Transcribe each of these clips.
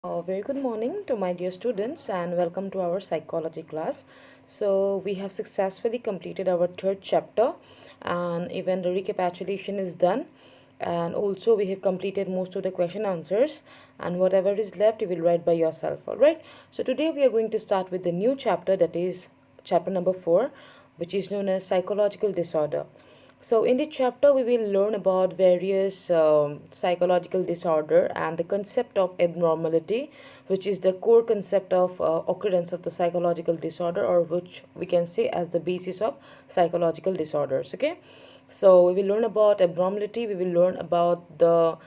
Very good morning to my dear students and welcome to our psychology class. So we have successfully completed our third chapter and even the recapitulation is done, and also we have completed most of the question answers, and whatever is left you will write by yourself. Alright, so today we are going to start with the new chapter, that is chapter number 4, which is known as psychological disorder. So in this chapter, we will learn about various psychological disorder and the concept of abnormality, which is the core concept of occurrence of the psychological disorder, or which we can say as the basis of psychological disorders. Okay, so we will learn about abnormality. We will learn about the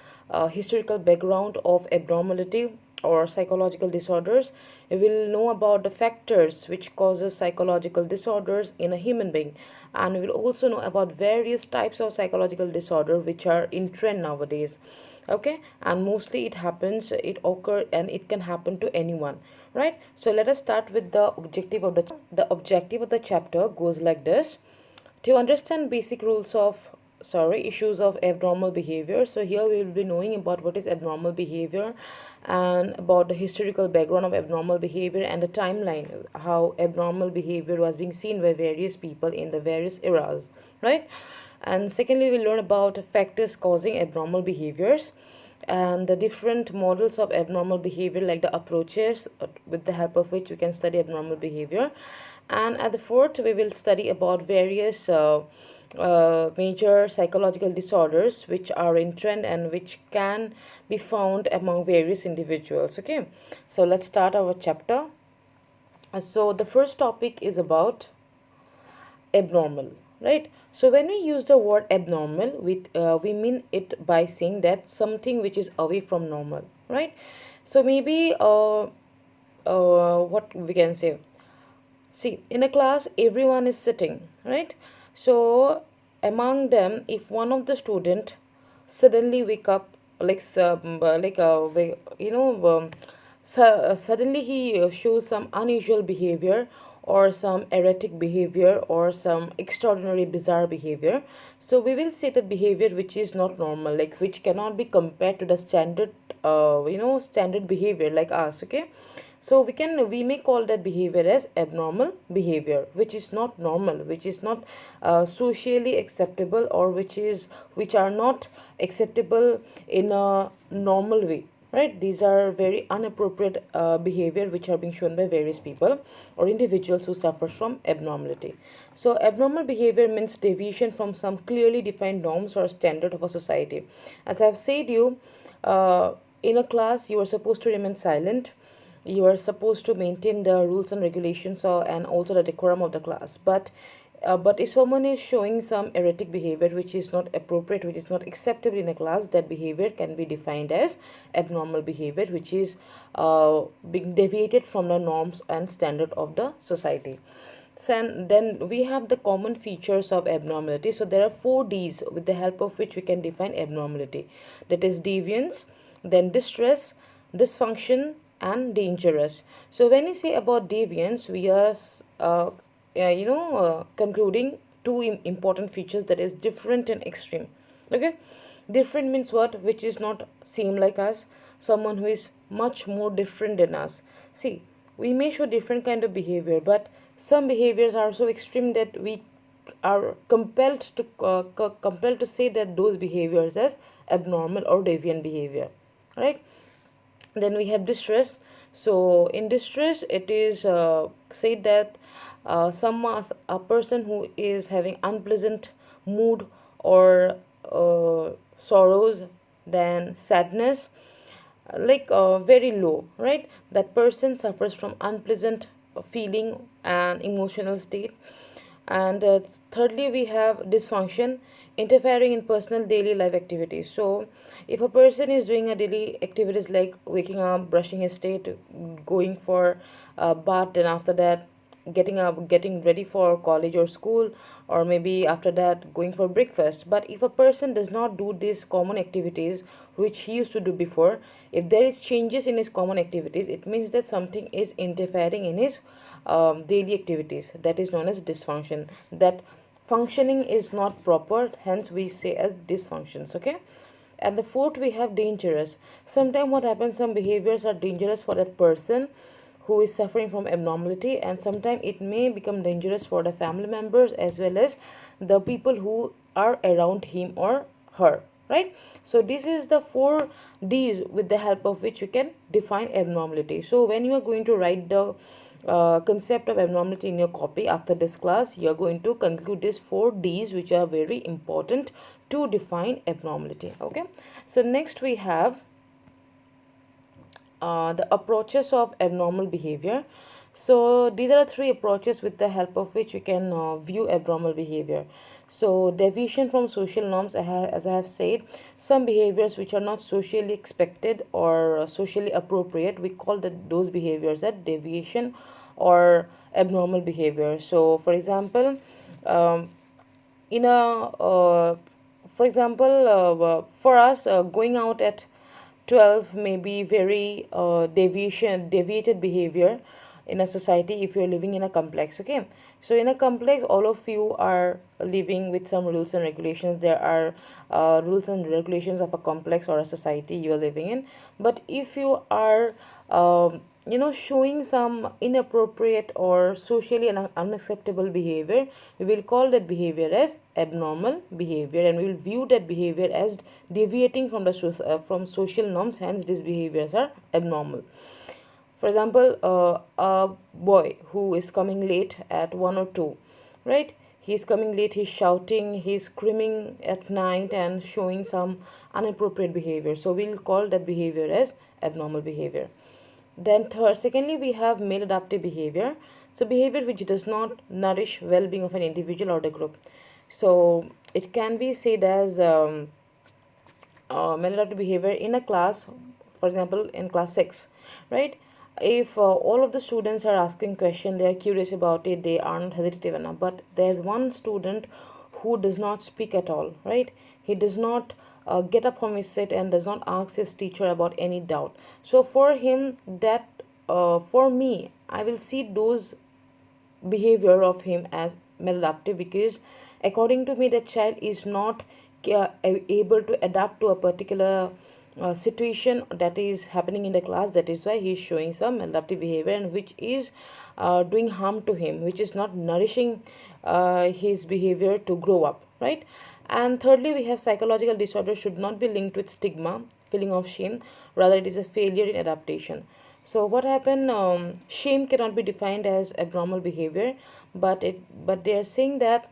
historical background of abnormality or psychological disorders. We will know about the factors which causes psychological disorders in a human being, and we will also know about various types of psychological disorder which are in trend nowadays. Okay, and mostly it occur and it can happen to anyone, right? So let us start with the objective of the chapter goes like this: to understand basic rules of issues of abnormal behavior. So here we will be knowing about what is abnormal behavior and about the historical background of abnormal behavior and the timeline how abnormal behavior was being seen by various people in the various eras, right? And secondly, we'll learn about factors causing abnormal behaviors and the different models of abnormal behavior, like the approaches with the help of which we can study abnormal behavior. And at the fourth, we will study about various major psychological disorders which are in trend and which can be found among various individuals. Okay, so let's start our chapter. So the first topic is about abnormal, right? So when we use the word abnormal, we mean it by saying that something which is away from normal, right? So maybe what we can say, see, in a class everyone is sitting, right? So among them, if one of the student suddenly wake up, like suddenly he shows some unusual behavior or some erratic behavior or some extraordinary bizarre behavior, so we will say that behavior which is not normal, like which cannot be compared to the standard standard behavior like us. Okay, so we may call that behavior as abnormal behavior, which is not normal, which is not socially acceptable, or which are not acceptable in a normal way, right? These are very inappropriate behavior which are being shown by various people or individuals who suffer from abnormality. So abnormal behavior means deviation from some clearly defined norms or standard of a society. As I've said you, in a class you are supposed to remain silent, you are supposed to maintain the rules and regulations, and also the decorum of the class. But if someone is showing some erratic behavior which is not appropriate, which is not acceptable in a class, that behavior can be defined as abnormal behavior, which is being deviated from the norms and standard of the society. Then we have the common features of abnormality. So there are 4 Ds with the help of which we can define abnormality. That is deviance, then distress, dysfunction, and dangerous. So when we say about deviance, we are concluding two important features, that is different and extreme. Okay, different means what? Which is not same like us, someone who is much more different than us. See, we may show different kind of behavior, but some behaviors are so extreme that we are compelled to say that those behaviors as abnormal or deviant behavior, right? Then we have distress. So in distress, it is said that a person who is having unpleasant mood or sorrows, then sadness, very low, right? That person suffers from unpleasant feeling and emotional state. And thirdly, we have dysfunction, interfering in personal daily life activities. So if a person is doing a daily activities like waking up, brushing his teeth, going for a bath, and after that getting up, getting ready for college or school, or maybe after that going for breakfast. But if a person does not do these common activities which he used to do before, if there is changes in his common activities, it means that something is interfering in his daily activities. That is known as dysfunction. That functioning is not proper, hence we say as dysfunctions. Okay, And the fourth, we have dangerous. Sometimes what happens, some behaviors are dangerous for that person who is suffering from abnormality, and sometimes it may become dangerous for the family members as well as the people who are around him or her, right? So this is the four D's with the help of which you can define abnormality. So when you are going to write the concept of abnormality in your copy after this class, you are going to conclude these four D's which are very important to define abnormality. Okay, so next we have the approaches of abnormal behavior. So these are the three approaches with the help of which you can view abnormal behavior. So deviation from social norms, as I have said, some behaviors which are not socially expected or socially appropriate, we call those behaviors as deviation or abnormal behavior. So for example, in a for example for us, going out at 12 may be very deviated behavior in a society if you're living in a complex. Okay, so in a complex, all of you are living with some rules and regulations. There are rules and regulations of a complex or a society you are living in. But if you are showing some inappropriate or socially unacceptable behavior, we will call that behavior as abnormal behavior, and we will view that behavior as deviating from the from social norms. Hence these behaviors are abnormal. For example, a boy who is coming late at 1 or 2, right? He's coming late, he's shouting, he's screaming at night and showing some inappropriate behavior. So we'll call that behavior as abnormal behavior. Then secondly, we have maladaptive behavior. So behavior which does not nourish well-being of an individual or the group. So it can be said as maladaptive behavior in a class. For example, in class 6, right? If all of the students are asking question, they are curious about it, they aren't hesitative enough, but there's one student who does not speak at all, right? He does not get up from his seat and does not ask his teacher about any doubt. So for him, that for me, I will see those behavior of him as maladaptive, because according to me, the child is not able to adapt to a particular situation that is happening in the class. That is why he is showing some maladaptive behavior, and which is doing harm to him, which is not nourishing his behavior to grow up, right? And thirdly, we have psychological disorder should not be linked with stigma, feeling of shame, rather it is a failure in adaptation. So what happened, shame cannot be defined as abnormal behavior, but they are saying that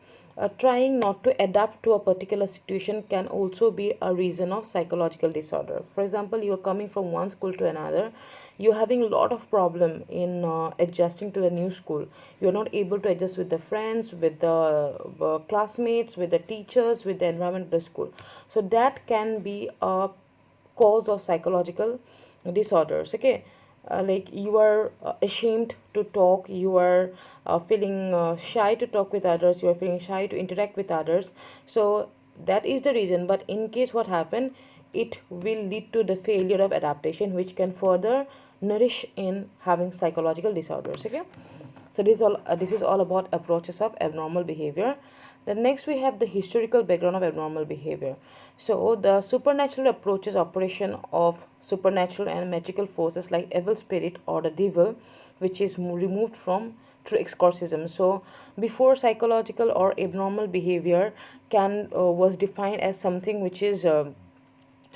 trying not to adapt to a particular situation can also be a reason of psychological disorder. For example, you are coming from one school to another, you're having a lot of problem in adjusting to the new school. You're not able to adjust with the friends, with the classmates, with the teachers, with the environment of the school. So that can be a cause of psychological disorders. Okay, like you are ashamed to talk, you are feeling shy to talk with others, you are feeling shy to interact with others. So that is the reason. But in case what happened, it will lead to the failure of adaptation, which can further nourish in having psychological disorders. Okay, so this is all about approaches of abnormal behavior. Then next we have the historical background of abnormal behavior. So the supernatural approaches operation of supernatural and magical forces like evil spirit or the devil, which is removed from through exorcism. So before, psychological or abnormal behavior can was defined as something which is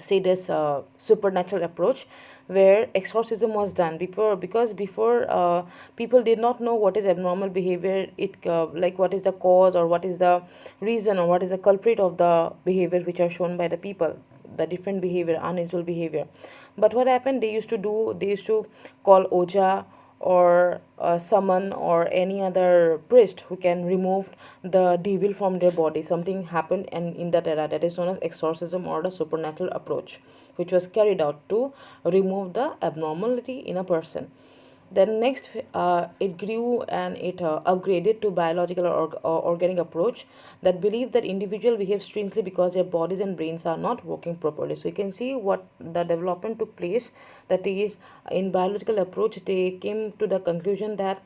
say this supernatural approach, where exorcism was done before, because before people did not know what is abnormal behavior, it like what is the cause or what is the reason or what is the culprit of the behavior which are shown by the people, the different behavior, unusual behavior. But what happened, they used to call oja or summon or any other priest who can remove the devil from their body. Something happened, and in that era, that is known as exorcism or the supernatural approach, which was carried out to remove the abnormality in a person. Then next, it grew and it upgraded to biological or organic approach that believe that individual behave strangely because their bodies and brains are not working properly. So you can see what the development took place. That is, in biological approach, they came to the conclusion that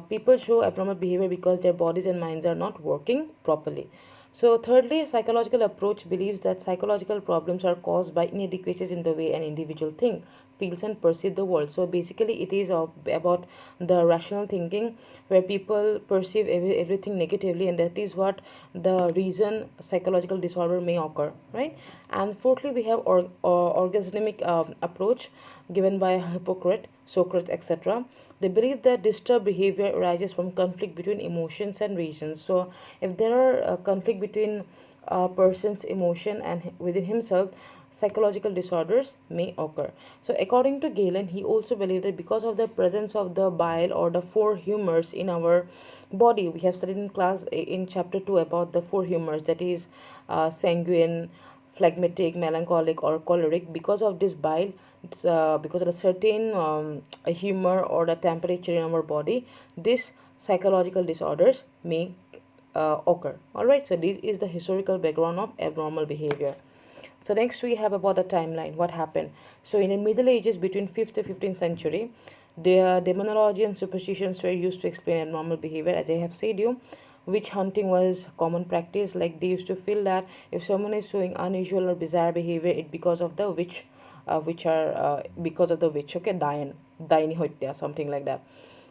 people show abnormal behavior because their bodies and minds are not working properly. So thirdly, psychological approach believes that psychological problems are caused by inadequacies in the way an individual think, feels and perceive the world. So basically it is about the rational thinking, where people perceive everything negatively, and that is what the reason psychological disorder may occur, right? And fourthly, we have orgasmic approach given by Hippocrates, Socrates, etc. They believe that disturbed behavior arises from conflict between emotions and reasons. So if there are conflict between a person's emotion and within himself, psychological disorders may occur. So according to Galen, he also believed that because of the presence of the bile or the four humors in our body, we have studied in class in chapter 2 about the four humors, that is sanguine, phlegmatic, melancholic or choleric. Because of this bile, it's because of a certain a humor or the temperature in our body, this psychological disorders may occur. All right, so this is the historical background of abnormal behavior. So next we have about the timeline, what happened. So in the Middle Ages, between 5th to 15th century, the demonology and superstitions were used to explain abnormal behavior. As I have said you, witch hunting was common practice. Like they used to feel that if someone is showing unusual or bizarre behavior, it because of the witch, which are because of the witch. Okay, Daini Hoitya, something like that.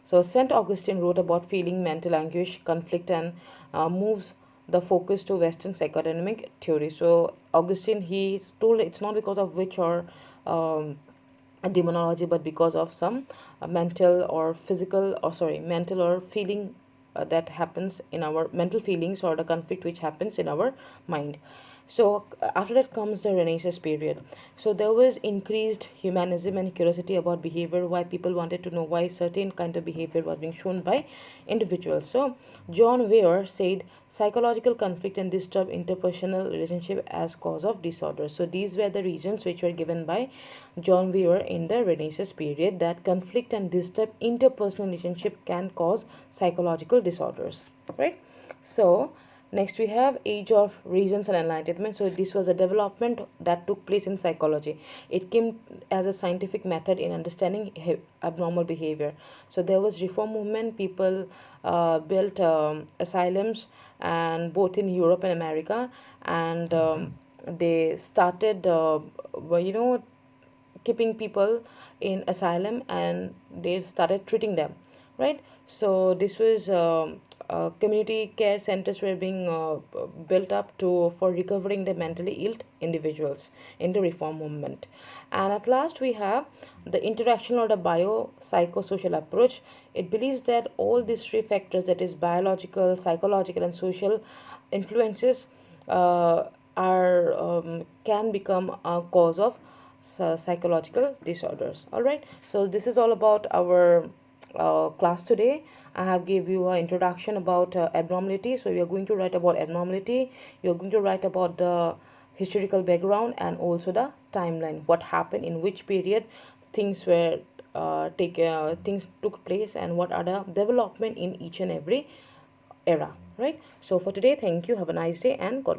So St. Augustine wrote about feeling mental anguish, conflict, and moves the focus to Western psychodynamic theory. So Augustine, he told it's not because of witch or demonology, but because of some mental or physical, or sorry, mental or feeling that happens in our mental feelings, or the conflict which happens in our mind. So after that comes the Renaissance period. So there was increased humanism and curiosity about behavior, why people wanted to know why certain kind of behavior was being shown by individuals. So John Weir said psychological conflict and disturbed interpersonal relationship as cause of disorder. So these were the reasons which were given by John Weir in the Renaissance period, that conflict and disturbed interpersonal relationship can cause psychological disorders, right? So next we have Age of Reasons and Enlightenment. So this was a development that took place in psychology. It came as a scientific method in understanding abnormal behavior. So there was reform movement. People built asylums, and both in Europe and America, and they started keeping people in asylum, and they started treating them, right? So this was community care centers were being built up to for recovering the mentally ill individuals in the reform movement. And at last we have the interaction or the biopsychosocial approach. It believes that all these three factors, that is biological, psychological and social influences, are can become a cause of psychological disorders. All right, so this is all about our class today. I have give you an introduction about abnormality. So you are going to write about abnormality, you are going to write about the historical background and also the timeline, what happened in which period things were things took place, and what are the development in each and every era, right? So for today, thank you, have a nice day, and God bless.